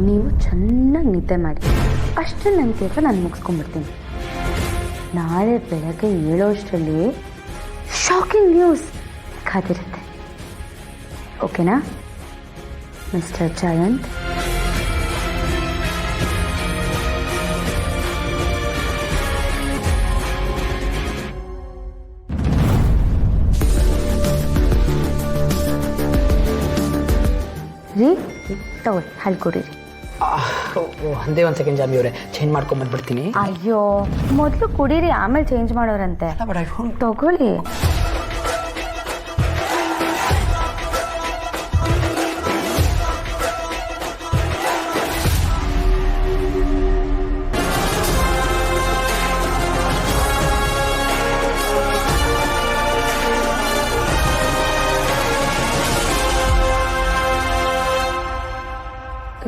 ನೀವು ಚೆನ್ನಾಗಿ ನಿದ್ದೆ ಮಾಡಿ, ಅಷ್ಟು ನನ್ನ ಕೆಲಸ ನಾನು ಮುಗಿಸ್ಕೊಂಡ್ಬಿಡ್ತೀನಿ. ನಾಳೆ ಬೆಳಗ್ಗೆ ಏಳೋಷ್ಟರಲ್ಲಿ ಶಾಕಿಂಗ್ ನ್ಯೂಸ್ ಕಾದಿರುತ್ತೆ. ಓಕೆನಾ ಮಿಸ್ಟರ್ ಜಯಂತ್? ರೀ ತಗೊಳ್ಳಿ, ಹಾಲು ಕುಡೀರಿ. ಒಂದೇ ಒಂದು ಸೆಕೆಂಡ್ ಜಾಬಿ ಅವರೇ, ಚೇಂಜ್ ಮಾಡ್ಕೊಂಬಂದ್ಬಿಡ್ತೀನಿ. ಅಯ್ಯೋ, ಮೊದಲು ಕುಡೀರಿ, ಆಮೇಲೆ ಚೇಂಜ್ ಮಾಡೋರಂತೆ. ತಗೊಳ್ಳಿ.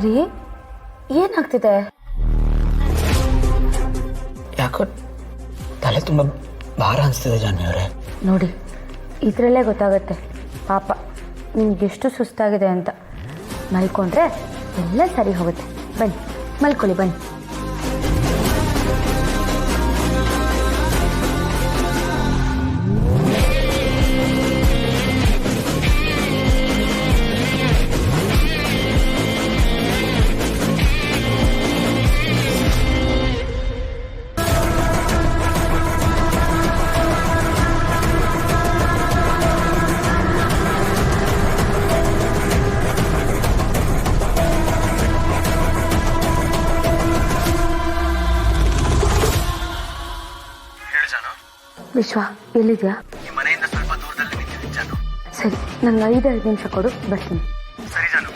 ರೀ ಏನಾಗ್ತಿದೆ? ಯಾಕೋ ತಲೆ ತುಂಬ ಭಾರ ಅನಿಸ್ತಿದೆ ಜಾನ್ವಿ ಅವರೇ. ನೋಡಿ, ಇದರಲ್ಲೇ ಗೊತ್ತಾಗುತ್ತೆ ಪಾಪ ನಿಮ್ಗೆ ಎಷ್ಟು ಸುಸ್ತಾಗಿದೆ ಅಂತ. ಮಲ್ಕೊಂಡ್ರೆ ಎಲ್ಲ ಸರಿ ಹೋಗುತ್ತೆ. ಬನ್ನಿ ಮಲ್ಕೊಳ್ಳಿ, ಬನ್ನಿ. ವಿಶ್ವ ಎಲ್ಲಿದ್ಯಾ? ಈ ಮನೆಯಿಂದ ಸ್ವಲ್ಪ ದೂರದಲ್ಲಿ ನಿಂತಿದ್ದೀನಿ ಜಾನು. ಸರಿ, ನಂಗೆ 5 ನಿಮಿಷ ಕೊಡು, ಬರ್ತೀನಿ. ಸರಿ ಜಾನು.